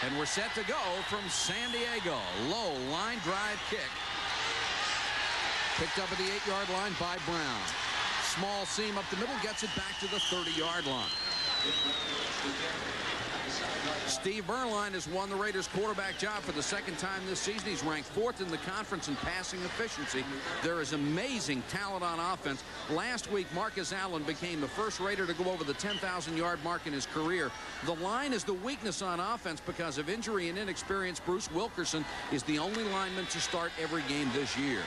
And we're set to go from San Diego. Low line drive kick. Picked up at the 8-yard line by Brown. Small seam up the middle, gets it back to the 30-yard line. Steve Berline has won the Raiders quarterback job for the second time this season. He's ranked 4th in the conference in passing efficiency. There is amazing talent on offense. Last week, Marcus Allen became the first Raider to go over the 10,000-yard mark in his career. The line is the weakness on offense because of injury and inexperience. Bruce Wilkerson is the only lineman to start every game this year.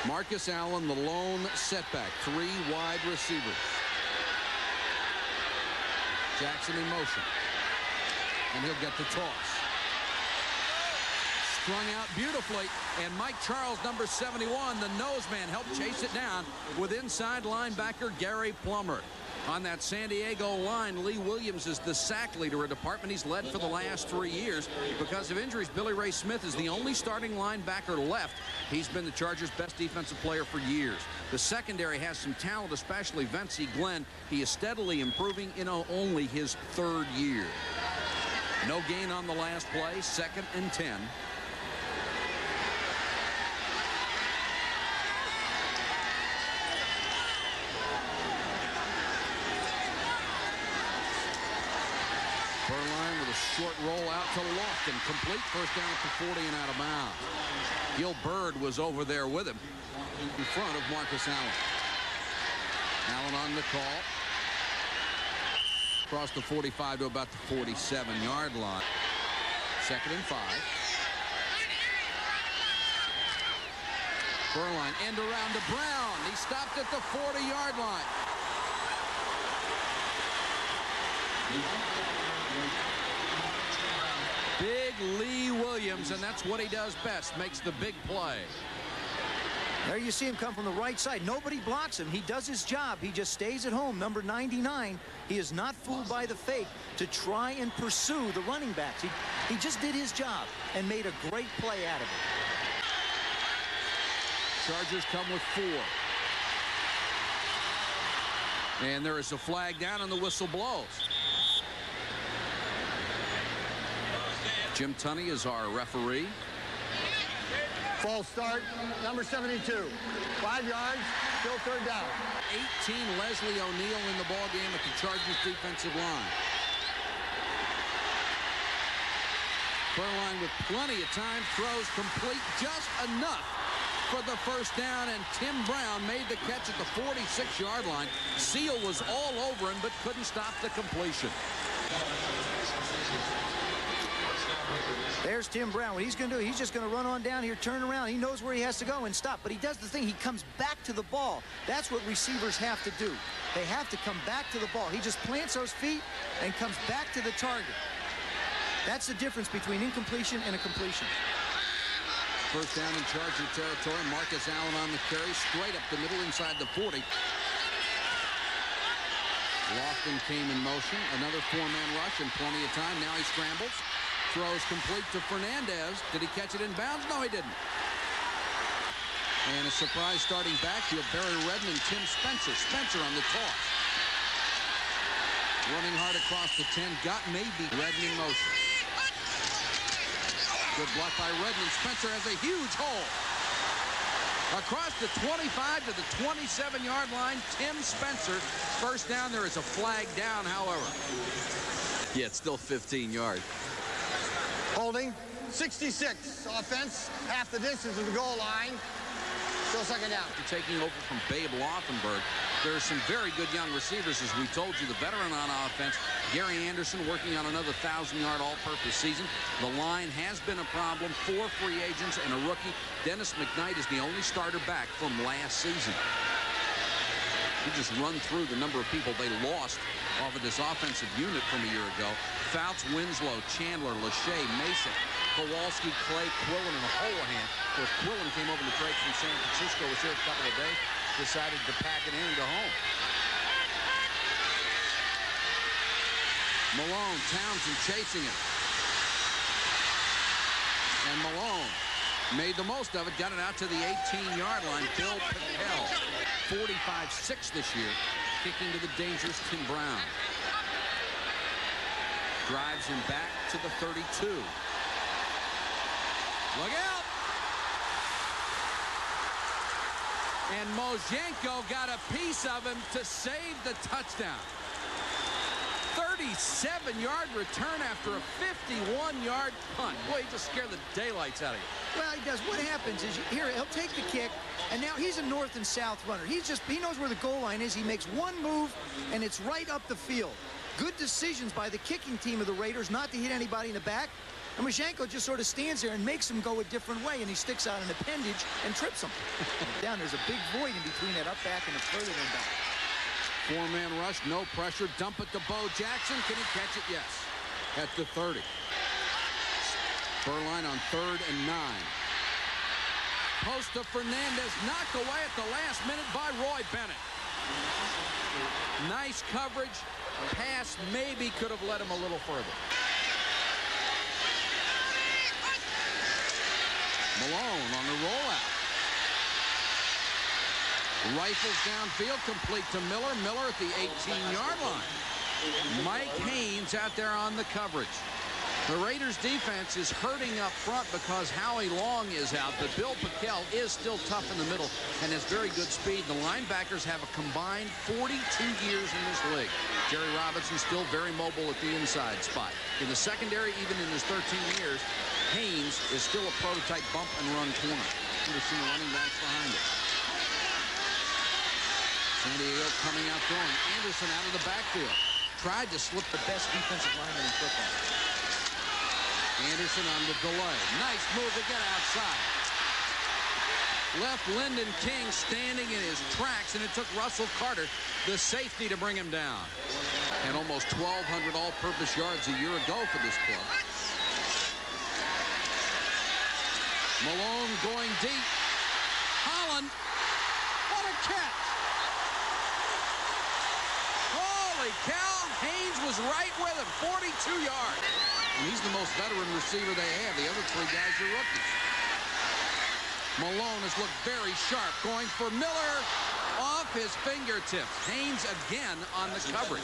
Marcus Allen, the lone setback. 3 wide receivers. Jackson in motion. And he'll get the toss. Strung out beautifully. And Mike Charles, number 71, the nose man, helped chase it down with inside linebacker Gary Plummer. On that San Diego line, Lee Williams is the sack leader, a department he's led for the last 3 years. Because of injuries, Billy Ray Smith is the only starting linebacker left. He's been the Chargers' best defensive player for years. The secondary has some talent, especially Vincey Glenn. He is steadily improving in only his 3rd year. No gain on the last play, 2nd and 10. Berline with a short roll out to Lofton. Complete, first down at the 40 and out of bounds. Gil Bird was over there with him in front of Marcus Allen. Allen on the call. Across the 45 to about the 47-yard line. 2nd and 5. Berline end around to Brown. He stopped at the 40-yard line. Big Lee Williams, and that's what he does best, makes the big play. There you see him come from the right side. Nobody blocks him. He does his job. He just stays at home. Number 99. He is not fooled by the fake to try and pursue the running backs. He just did his job and made a great play out of it. Chargers come with 4. And there is a flag down and the whistle blows. Jim Tunney is our referee. False start, number 72. 5 yards, still 3rd down. 18, Leslie O'Neal in the ball game at the Chargers defensive line. Berline with plenty of time, throws complete just enough for the first down, and Tim Brown made the catch at the 46-yard line. Seal was all over him, but couldn't stop the completion. There's Tim Brown. What he's going to do, he's just going to run on down here, turn around. He knows where he has to go and stop. But he does the thing. He comes back to the ball. That's what receivers have to do. They have to come back to the ball. He just plants those feet and comes back to the target. That's the difference between incompletion and a completion. First down in Charger territory. Marcus Allen on the carry, straight up the middle inside the 40. Lofton came in motion. Another 4-man rush and plenty of time. Now he scrambles. Throws complete to Fernandez. Did he catch it in bounds? No, he didn't. And a surprise starting backfield. Barry Redmond, Tim Spencer. Spencer on the toss. Running hard across the 10. Got maybe Redmond in motion. Good block by Redmond. Spencer has a huge hole. Across the 25 to the 27-yard line, Tim Spencer. First down. There is a flag down, however. Yeah, it's still 15 yards. Holding, 66. Offense, half the distance of the goal line. Still 2nd down. Taking over from Babe Laufenberg. There are some very good young receivers, as we told you. The veteran on offense, Gary Anderson, working on another 1,000-yard all-purpose season. The line has been a problem. 4 free agents and a rookie. Dennis McKnight is the only starter back from last season. You just run through the number of people they lost off of this offensive unit from a year ago. Fouts, Winslow, Chandler, Lachey, Mason, Kowalski, Clay, Quillen, and Holohan. Of course, Quillen came over the trade from San Francisco, was here a couple of days, decided to pack it in and go home. Malone, Townsend chasing it. And Malone made the most of it, got it out to the 18-yard line. Bill Patel, 45-6 this year. Kicking to the dangerous Tim Brown. Drives him back to the 32. Look out! And Mozhenko got a piece of him to save the touchdown. 37-yard return after a 51-yard punt. Boy, he just scared the daylights out of you. Well, he does. What happens is, here, he'll take the kick, and now he's a north and south runner. He knows where the goal line is. He makes one move, and it's right up the field. Good decisions by the kicking team of the Raiders not to hit anybody in the back. And Mozhenko just sort of stands there and makes him go a different way, and he sticks out an appendage and trips him. Down, there's a big void in between that up back and the further than back. Four-man rush, no pressure. Dump it to Bo Jackson. Can he catch it? Yes. At the 30. Beuerlein on 3rd and 9. Post to Fernandez, knocked away at the last minute by Roy Bennett. Nice coverage. Pass maybe could have led him a little further. Malone on the rollout. Rifles downfield, complete to Miller. Miller at the 18-yard line. Mike Haynes out there on the coverage. The Raiders defense is hurting up front because Howie Long is out, but Bill Pickel is still tough in the middle and has very good speed. The linebackers have a combined 42 years in this league. Jerry Robinson still very mobile at the inside spot. In the secondary, even in his 13 years, Haynes is still a prototype bump and run corner. You've seen the running backs behind it. San Diego coming out throwing. Anderson out of the backfield. Tried to slip the best defensive lineman in football. Anderson on the delay. Nice move to get outside. Left Lyndon King standing in his tracks, and it took Russell Carter, the safety, to bring him down. And almost 1,200 all-purpose yards a year ago for this club. Malone going deep. Holland. What a catch. Holy cow. Haynes was right with him. 42 yards. And he's the most veteran receiver they have. The other three guys are rookies. Malone has looked very sharp. Going for Miller. Off his fingertips. Haynes again on the coverage.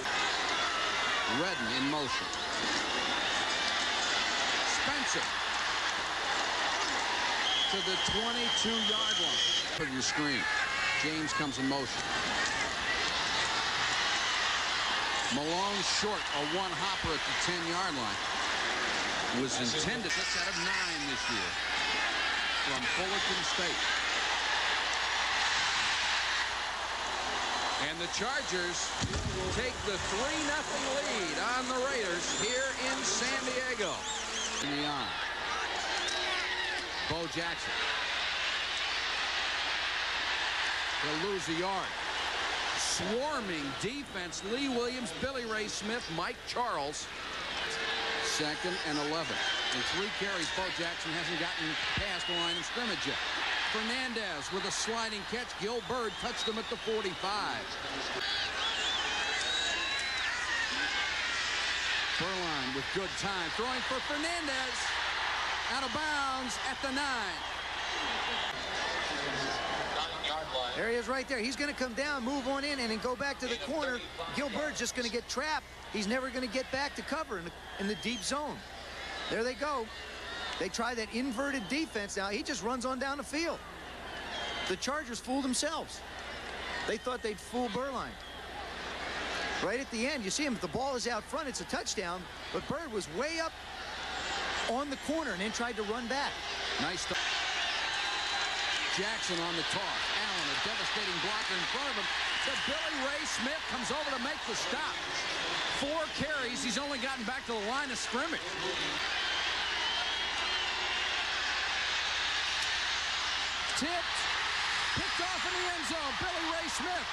Redden in motion. Spencer. To the 22-yard line. Put your screen. James comes in motion. Malone short, a one-hopper at the 10-yard line. Was intended 6 out of 9 this year from Fullerton State. And the Chargers take the 3-0 lead on the Raiders here in San Diego. In the eye. Bo Jackson. He'll lose a yard. Swarming defense. Lee Williams, Billy Ray Smith, Mike Charles. 2nd and 11. In 3 carries, Bo Jackson hasn't gotten past the line of scrimmage yet. Fernandez with a sliding catch. Gil Byrd touched him at the 45. Beuerlein with good time. Throwing for Fernandez. Out of bounds at the 9. There he is right there. He's going to come down, move on in, and then go back to the corner. Gil Byrd's just going to get trapped. He's never going to get back to cover in the deep zone. There they go. They try that inverted defense. Now, he just runs on down the field. The Chargers fooled themselves. They thought they'd fool Beuerlein. Right at the end, you see him. If the ball is out front, it's a touchdown. But Byrd was way up on the corner and then tried to run back. Nice stuff. Jackson on the toss. Allen, a devastating blocker in front of him. To Billy Ray Smith, comes over to make the stop. 4 carries. He's only gotten back to the line of scrimmage. Tipped. Picked off in the end zone. Billy Ray Smith.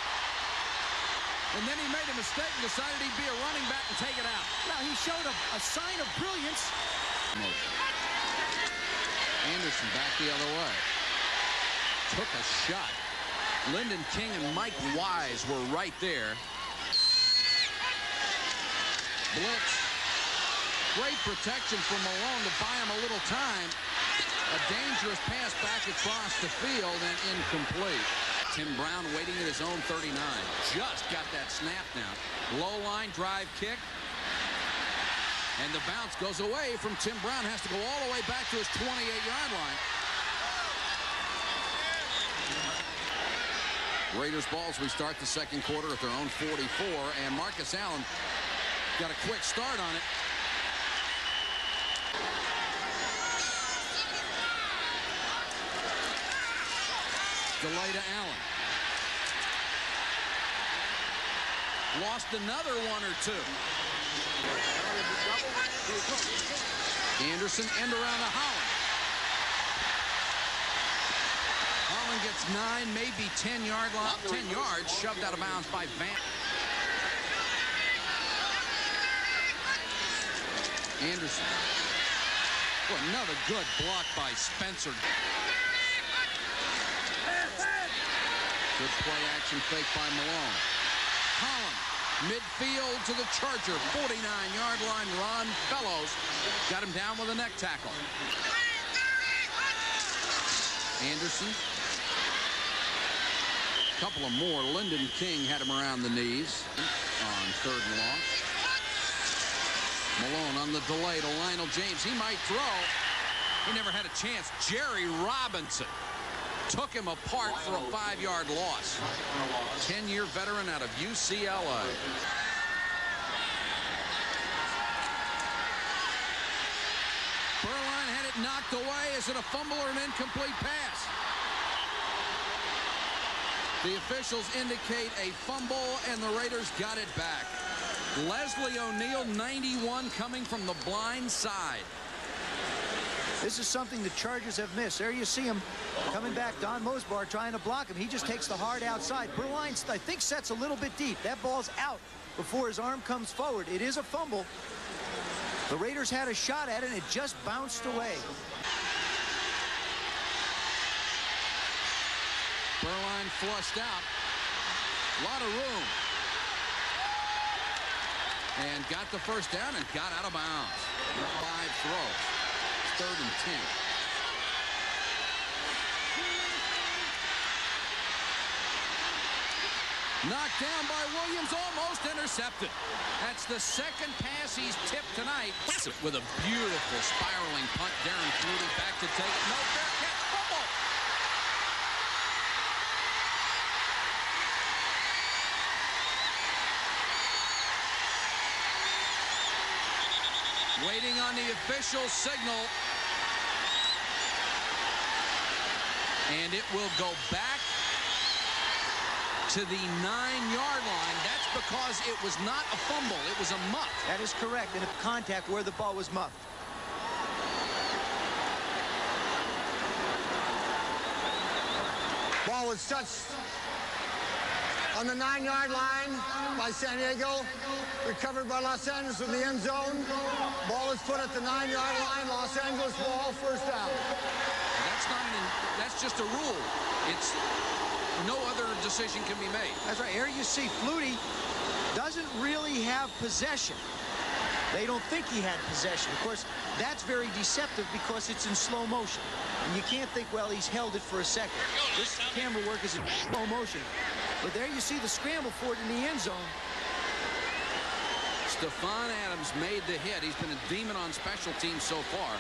And then he made a mistake and decided he'd be a running back and take it out. Now, he showed a sign of brilliance. Anderson back the other way. Took a shot. Lyndon King and Mike Wise were right there. Blitz. Great protection from Malone to buy him a little time. A dangerous pass back across the field and incomplete. Tim Brown waiting at his own 39. Just got that snap down. Low line drive kick. And the bounce goes away from Tim Brown. Has to go all the way back to his 28-yard line. Raiders balls. We start the second quarter at their own 44. And Marcus Allen got a quick start on it. Delay to Allen. Lost another one or two. Anderson end around to Holland. Holland gets 9, maybe 10 yards shoved out of bounds by Van. Anderson. Oh, another good block by Spencer. Good play action fake by Malone. Holland, midfield to the Charger, 49-yard line run. Fellows got him down with a neck tackle. Anderson. A couple of more. Lyndon King had him around the knees on 3rd and long. Malone on the delay to Lionel James. He might throw. He never had a chance. Jerry Robinson took him apart for a 5-yard loss. 10-year veteran out of UCLA. Berline had it knocked away. Is it a fumble or an incomplete pass? The officials indicate a fumble, and the Raiders got it back. Leslie O'Neal, 91, coming from the blind side. This is something the Chargers have missed. There you see him coming back. Don Mosbar trying to block him. He just takes the hard outside. Berline, I think, sets a little bit deep. That ball's out before his arm comes forward. It is a fumble. The Raiders had a shot at it, and it just bounced away. Berline flushed out. A lot of room. And got the first down and got out of bounds. 5 throws. 3rd and 10. Knocked down by Williams, almost intercepted. That's the second pass he's tipped tonight. With a beautiful spiraling punt. Darren Flutie back to take it. No fair catch. Fumble. Waiting on the official signal. And it will go back to the 9-yard line. That's because it was not a fumble. It was a muff. That is correct. And a contact where the ball was muffed. Ball was touched on the 9-yard line by San Diego. Recovered by Los Angeles in the end zone. Ball is put at the 9-yard line. Los Angeles ball, first down. That's just a rule. It's no other decision can be made. That's right. Here you see Flutie doesn't really have possession. They don't think he had possession. Of course, that's very deceptive because it's in slow motion. And you can't think, well, he's held it for a second. This camera work is in slow motion. But there you see the scramble for it in the end zone. Stephon Adams made the hit. He's been a demon on special teams so far.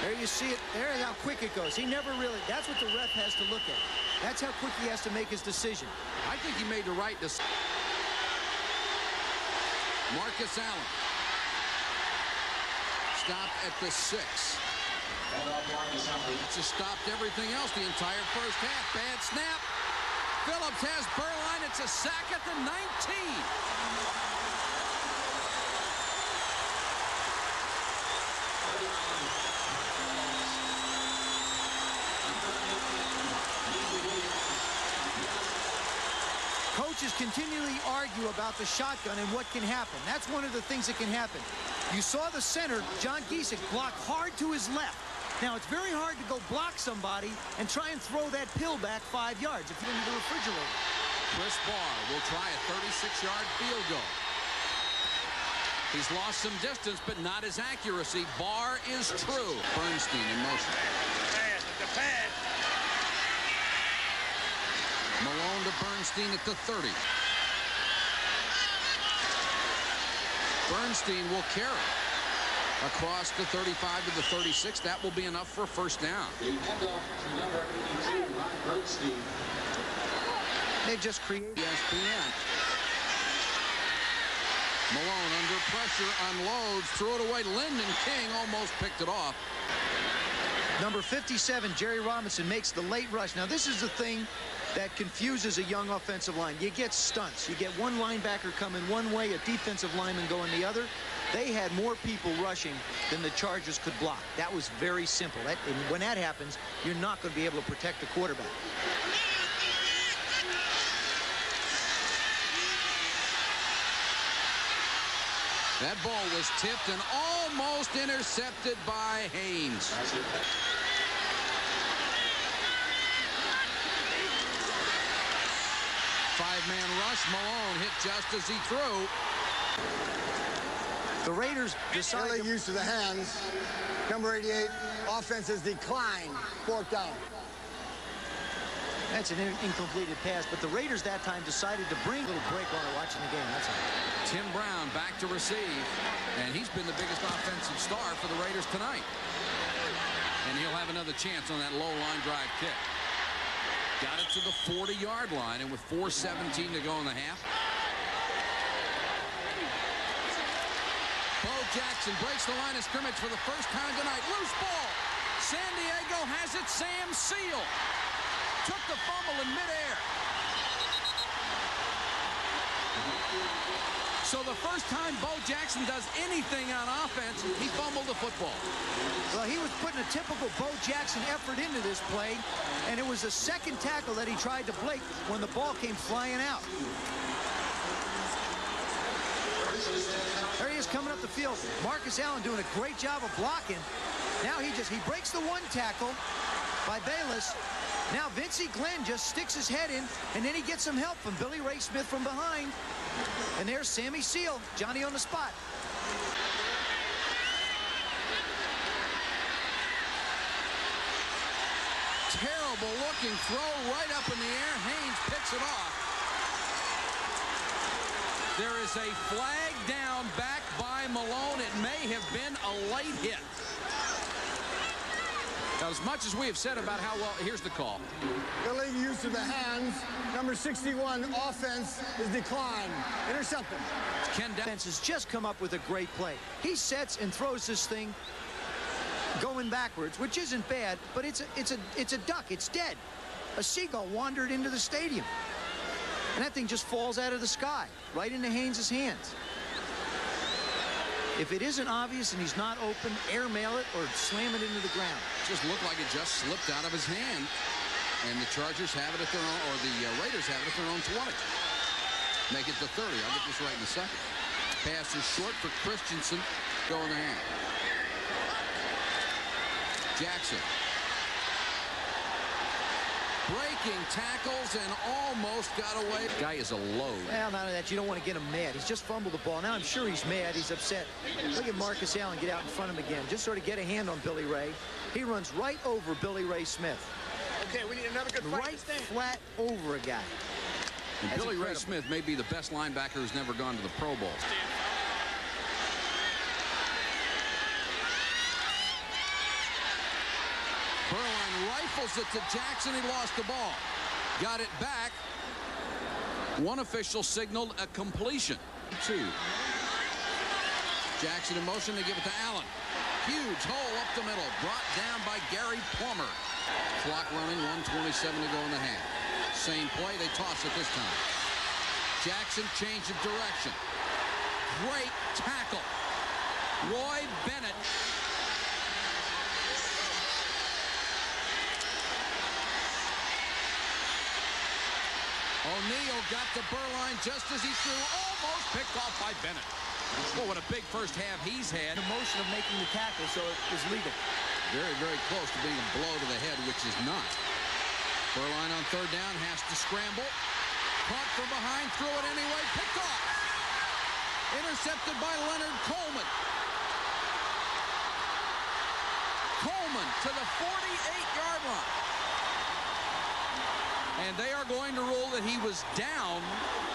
There you see it. There's how quick it goes. He never really, that's what the ref has to look at. That's how quick he has to make his decision. I think he made the right decision. Marcus Allen. Stop at the 6. It's just stopped everything else the entire first half. Bad snap. Phillips has Berline. It's a sack at the 19. Coaches continually argue about the shotgun and what can happen. That's one of the things that can happen. You saw the center, John Giesick, block hard to his left. Now, it's very hard to go block somebody and try and throw that pill back 5 yards if you're into the refrigerator. Chris Barr will try a 36-yard field goal. He's lost some distance, but not his accuracy. Barr is true. Bernstein in motion. The pass. Malone to Bernstein at the 30. Bernstein will carry across the 35 to the 36. That will be enough for a first down. They just created ESPN. Malone under pressure, unloads, threw it away. Lyndon King almost picked it off. Number 57, Jerry Robinson, makes the late rush. Now, this is the thing that confuses a young offensive line. You get stunts. You get one linebacker coming one way, a defensive lineman going the other. They had more people rushing than the Chargers could block. That was very simple. And when that happens, you're not going to be able to protect the quarterback. That ball was tipped and almost intercepted by Haynes. Five-man rush. Malone hit just as he threw. The Raiders decided Early use of the hands. Number 88, offense has declined. Fourth down. That's an incompleted pass, but the Raiders that time decided to bring a little break while they're watching the game. That's all. Tim Brown back to receive, and he's been the biggest offensive star for the Raiders tonight. And he'll have another chance on that low line drive kick. Got it to the 40-yard line, and with 4:17 to go in the half. Bo Jackson breaks the line of scrimmage for the first time tonight. Loose ball. San Diego has it. Sam Seal took the fumble in midair. So the first time Bo Jackson does anything on offense, he fumbled the football. Well, he was putting a typical Bo Jackson effort into this play, and it was the second tackle that he tried to break when the ball came flying out. There he is coming up the field. Marcus Allen doing a great job of blocking. Now he breaks the one tackle by Bayless. Now Vincey Glenn just sticks his head in, and then he gets some help from Billy Ray Smith from behind. And there's Sammy Seal, Johnny on the spot. Terrible looking throw right up in the air. Haynes picks it off. There is a flag down back by Malone. It may have been a late hit. Now, as much as we have said about how well, here's the call. Early use of the hands. Number 61, offense is declined. Intercepted. Ken Defense has just come up with a great play. He sets and throws this thing going backwards, which isn't bad, but it's a duck. It's dead. A seagull wandered into the stadium. And that thing just falls out of the sky, right into Haynes' hands. If it isn't obvious and he's not open, airmail it or slam it into the ground. Just looked like it just slipped out of his hand. And the Chargers have it at their own, or the Raiders have it at their own 20. Make it the 30. I'll get this right in a second. Pass is short for Christensen. Go in the hand. Jackson. Breaking tackles and almost got away. Guy is a load. Well, not only that, you don't want to get him mad. He's just fumbled the ball. Now I'm sure he's mad. He's upset. Look at Marcus Allen get out in front of him again. Just sort of get a hand on Billy Ray. He runs right over Billy Ray Smith. Okay, we need another good fight. Right flat over a guy. And Billy Ray Smith may be the best linebacker who's never gone to the Pro Bowl. Berline rifles it to Jackson. He lost the ball. Got it back. One official signaled a completion. Two. Jackson in motion. They give it to Allen. Huge hole up the middle. Brought down by Gary Plummer. Clock running. 1:27 to go in the half. Same play. They toss it this time. Jackson changed of direction. Great tackle. Roy Bennett. O'Neal got to Berline just as he threw, almost picked off by Bennett. Well, what a big first half he's had. The motion of making the tackle, so it was legal. Very, very close to being a blow to the head, which is not. Berline on third down has to scramble. Caught from behind, threw it anyway, picked off. Intercepted by Leonard Coleman. Coleman to the 48-yard line. And they are going to rule that he was down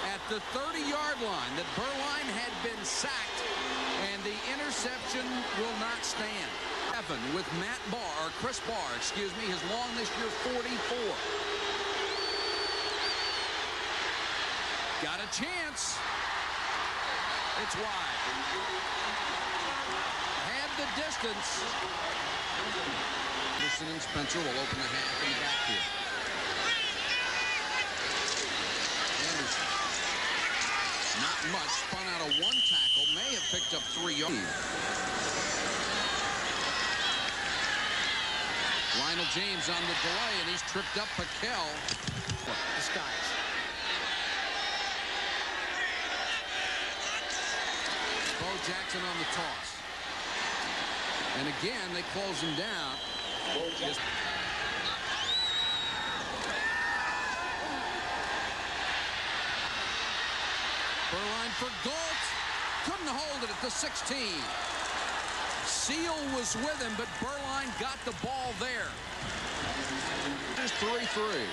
at the 30-yard line, that Berline had been sacked, and the interception will not stand. Evan with Chris Barr, excuse me, his long this year, 44. Got a chance. It's wide. Had the distance. Anderson and Spencer will open the half in the backfield. Anderson. Not much. Spun out of one tackle. May have picked up 3 yards. Lionel James on the delay, and he's tripped up Paquel. Disguise. Bo Jackson on the toss. And again, they close him down. Berline for Galt. Couldn't hold it at the 16. Seal was with him, but Berline got the ball there. Here's 3-3.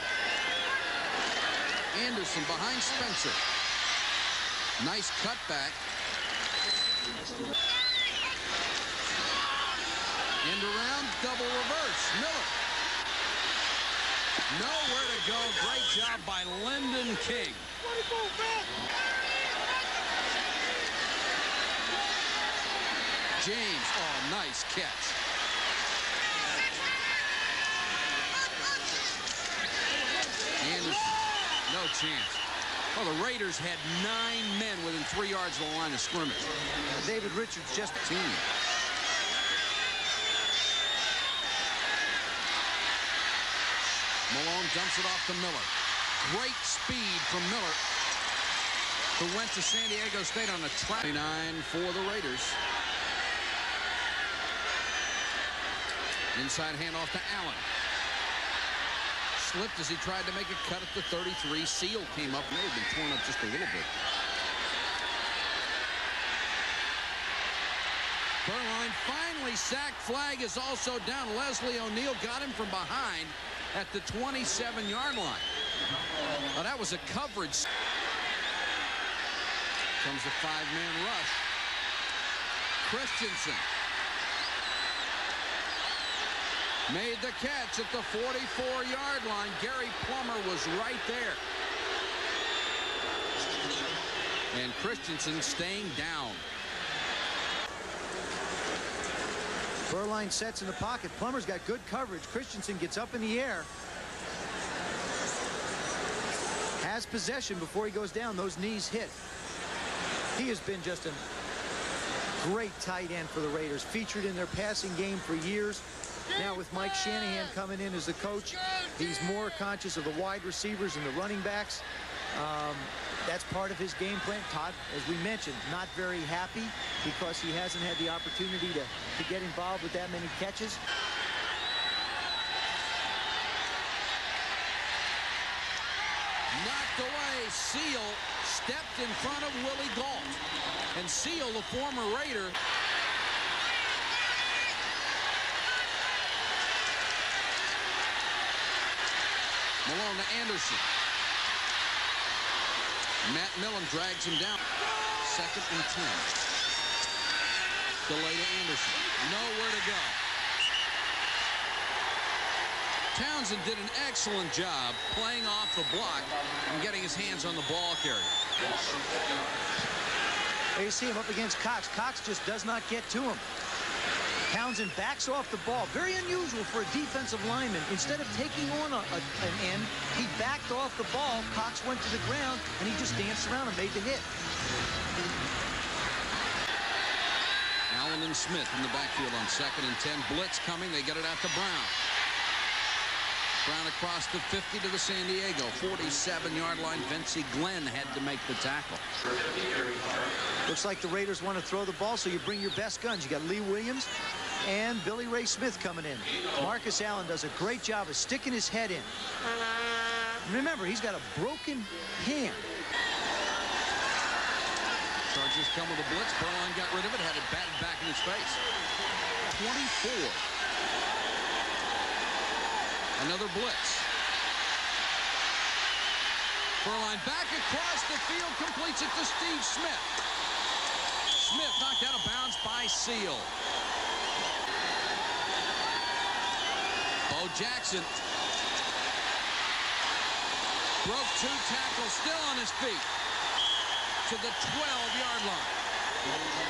Anderson behind Spencer. Nice cutback. End around, double reverse. Miller. Nowhere to go. Great job by Lyndon King. James, oh, nice catch. Anderson, no chance. Well, the Raiders had 9 men within 3 yards of the line of scrimmage. David Richards just a team. Malone dumps it off to Miller. Great speed from Miller, who went to San Diego State on a 29 for the Raiders. Inside handoff to Allen. Slipped as he tried to make a cut at the 33. Seal came up. May have been torn up just a little bit. Berline finally sacked. Flag is also down. Leslie O'Neal got him from behind at the 27-yard line. Well, that was a coverage. Comes a 5-man rush. Christensen made the catch at the 44-yard line. Gary Plummer was right there. And Christensen staying down. Berline sets in the pocket. Plummer's got good coverage. Christensen gets up in the air. Has possession before he goes down. Those knees hit. He has been just a great tight end for the Raiders. Featured in their passing game for years. Now with Mike Shanahan coming in as the coach, he's more conscious of the wide receivers and the running backs. That's part of his game plan. Todd, as we mentioned, not very happy because he hasn't had the opportunity to get involved with that many catches. Knocked away. Seal stepped in front of Willie Galt. And Seal, the former Raider, Malone to Anderson. Matt Millen drags him down. 2nd and 10. Delay to Anderson. Nowhere to go. Townsend did an excellent job playing off the block and getting his hands on the ball carrier. There you see him up against Cox. Cox just does not get to him. Townsend backs off the ball. Very unusual for a defensive lineman. Instead of taking on an end, he backed off the ball. Cox went to the ground, and he just danced around and made the hit. Allen and Smith in the backfield on 2nd and 10. Blitz coming. They get it out to Brown. Brown across the 50 to the San Diego 47-yard line. Vincey Glenn had to make the tackle. Looks like the Raiders want to throw the ball, so you bring your best guns. You got Lee Williams and Billy Ray Smith coming in. Marcus Allen does a great job of sticking his head in. Remember, he's got a broken hand. Chargers come with a blitz. Berline got rid of it, had it batted back in his face. 24. Another blitz. Furline back across the field, completes it to Steve Smith. Smith knocked out of bounds by Seal. Bo Jackson broke 2 tackles, still on his feet, to the 12-yard line.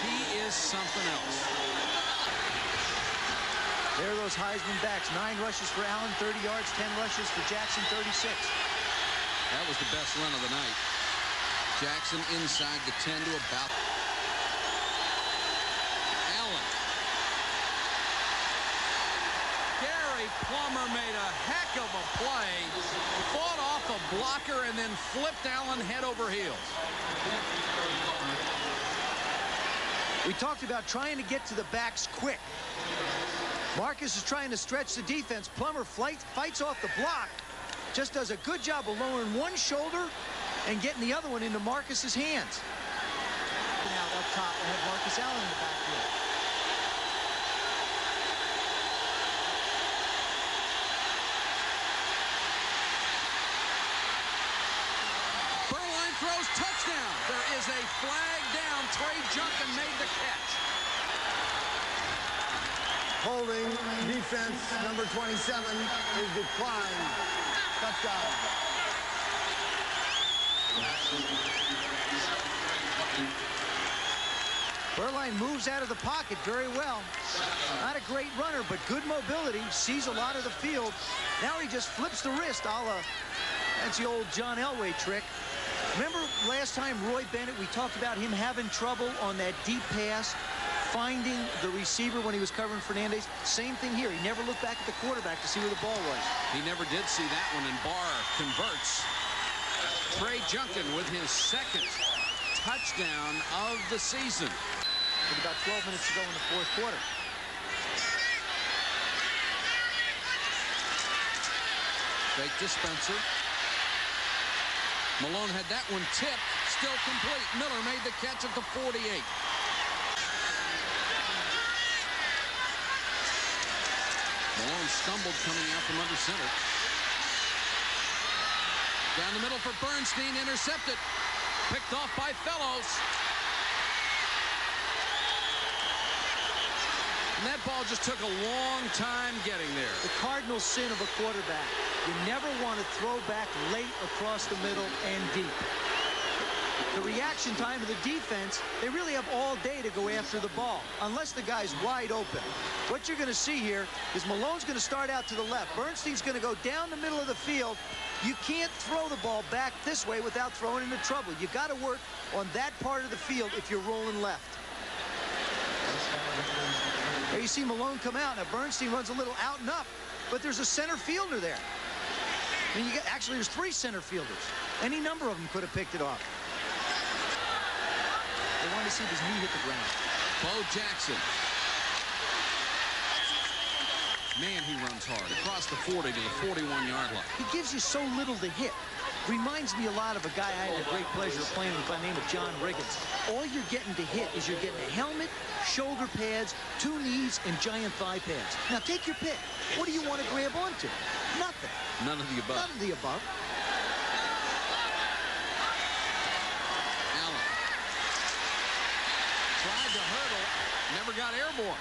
He is something else. There are those Heisman backs. 9 rushes for Allen, 30 yards, 10 rushes for Jackson, 36. That was the best run of the night. Jackson inside the 10 to about. Allen. Gary Plummer made a heck of a play. Fought off a blocker and then flipped Allen head over heels. We talked about trying to get to the backs quick. Marcus is trying to stretch the defense. Plummer fights off the block. Just does a good job of lowering one shoulder and getting the other one into Marcus's hands. Now up top, I have Marcus Allen in the backfield. Furline throws, touchdown. There is a flag down. Trey Junkin made the catch. Holding defense number 27 is declined. Touchdown. Furline moves out of the pocket very well. Not a great runner, but good mobility. Sees a lot of the field. Now he just flips the wrist, that's the old John Elway trick. Remember last time Roy Bennett, we talked about him having trouble on that deep pass, finding the receiver when he was covering Fernandez. Same thing here. He never looked back at the quarterback to see where the ball was. He never did see that one, and Barr converts. Trey Junkin with his 2nd touchdown of the season. With about 12 minutes to go in the 4th quarter. Fake to Spencer. Malone had that one tipped, still complete. Miller made the catch at the 48. Malone stumbled coming out from under center. Down the middle for Bernstein, intercepted. Picked off by Fellows. And that ball just took a long time getting there. The cardinal sin of a quarterback. You never want to throw back late across the middle and deep. The reaction time of the defense, they really have all day to go after the ball, unless the guy's wide open. What you're going to see here is Malone's going to start out to the left. Bernstein's going to go down the middle of the field. You can't throw the ball back this way without throwing into trouble. You got to work on that part of the field if you're rolling left. There you see Malone come out. Now Bernstein runs a little out and up, but there's a center fielder there. I mean, actually, there's 3 center fielders. Any number of them could have picked it off. They wanted to see if his knee hit the ground. Bo Jackson. Man, he runs hard. Across the 40 to the 41-yard line. He gives you so little to hit. Reminds me a lot of a guy I had the great pleasure of playing with by the name of John Riggins. All you're getting to hit is you're getting a helmet, shoulder pads, 2 knees, and giant thigh pads. Now take your pick. What do you want to grab onto? Nothing. None of the above. None of the above. Allen tried to hurdle, never got airborne.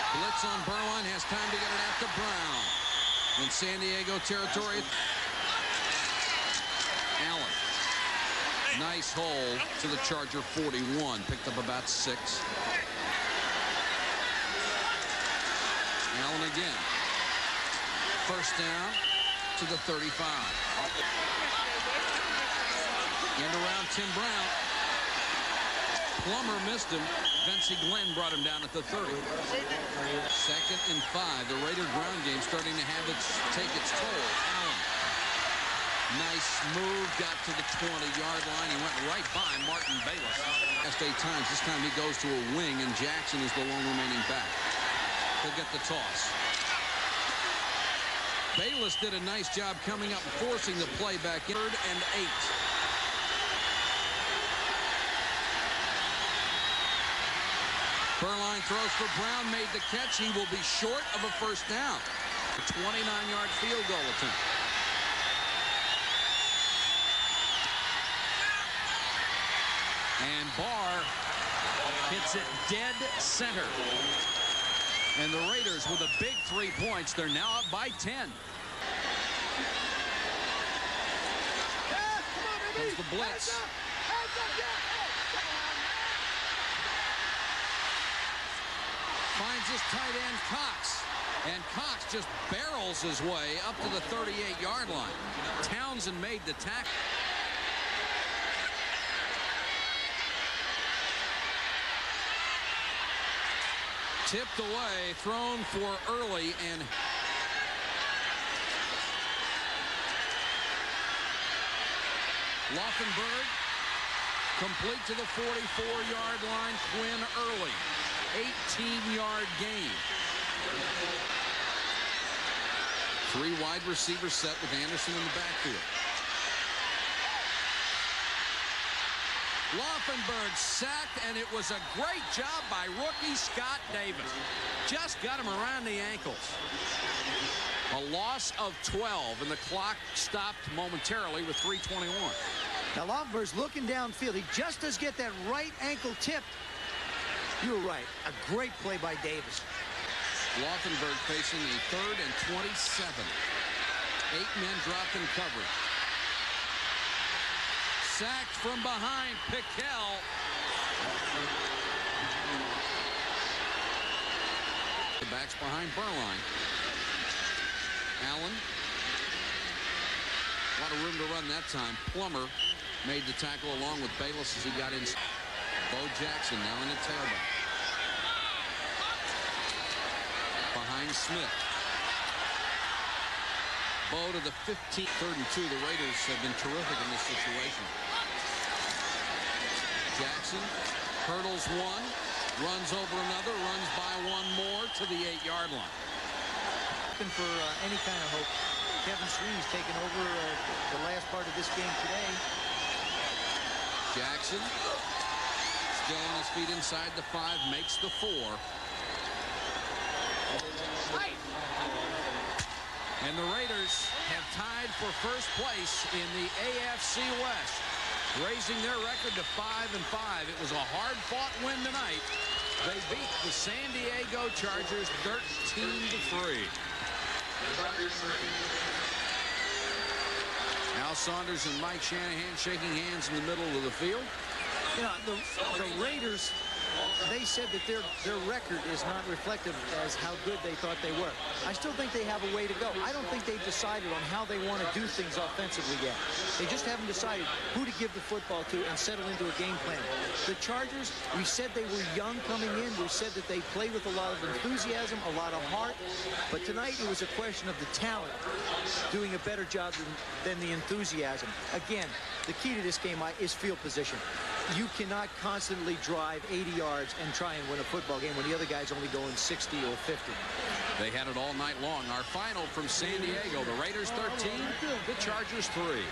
Blitz on Berwine, has time to get it out to Brown. In San Diego territory. Allen. Nice hole to the Charger 41. Picked up about 6. Allen again. First down to the 35. And around Tim Brown. Plummer missed him. Vincey Glenn brought him down at the 30. 2nd and 5. The Raider ground game starting to have take its toll. Allen. Nice move. Got to the 20-yard line. He went right by Martin Bayless. Last 8 times. This time he goes to a wing, and Jackson is the lone remaining back. He'll get the toss. Bayless did a nice job coming up and forcing the play back. 3rd and 8. Furline throws for Brown, made the catch. He will be short of a first down. A 29-yard field goal attempt. And Barr hits it dead center. And the Raiders with a big 3 points. They're now up by 10. Comes the blitz. Finds his tight end Cox. And Cox just barrels his way up to the 38-yard line. Townsend made the tackle. Tipped away, thrown for early, and Laufenberg complete to the 44-yard line. Quinn early, 18-yard gain. 3 wide receivers set with Anderson in the backfield. Laufenberg sacked, and it was a great job by rookie Scott Davis. Just got him around the ankles. A loss of 12, and the clock stopped momentarily with 3:21. Now Laufenberg's looking downfield. He just does get that right ankle tipped. You were right. A great play by Davis. Laufenberg facing a 3rd and 27. 8 men dropped in coverage. Sacked from behind, Pickell. The backs behind Burline. Allen. A lot of room to run that time. Plummer made the tackle along with Bayless as he got in. Bo Jackson now in the tailback. Behind Smith. Bo to the 15th, 3rd and 2. The Raiders have been terrific in this situation. Jackson hurdles one, runs over another, runs by one more to the 8-yard line. Looking for any kind of hope. Kevin Sweeney's taken over the last part of this game today. Jackson still on his feet inside the 5, makes the 4. And the Raiders have tied for first place in the AFC West, raising their record to 5-5. It was a hard-fought win tonight. They beat the San Diego Chargers 13-3. Al Saunders and Mike Shanahan shaking hands in the middle of the field. You know, the Raiders, they said that their record is not reflective as how good they thought they were. I still think they have a way to go. I don't think they've decided on how they want to do things offensively yet. They just haven't decided who to give the football to and settle into a game plan. The Chargers, we said they were young coming in. We said that they played with a lot of enthusiasm, a lot of heart. But tonight it was a question of the talent doing a better job than the enthusiasm. Again, the key to this game is field position. You cannot constantly drive 80 yards and try and win a football game when the other guy's only going 60 or 50. They had it all night long. Our final from San Diego, the Raiders 13, the Chargers 3.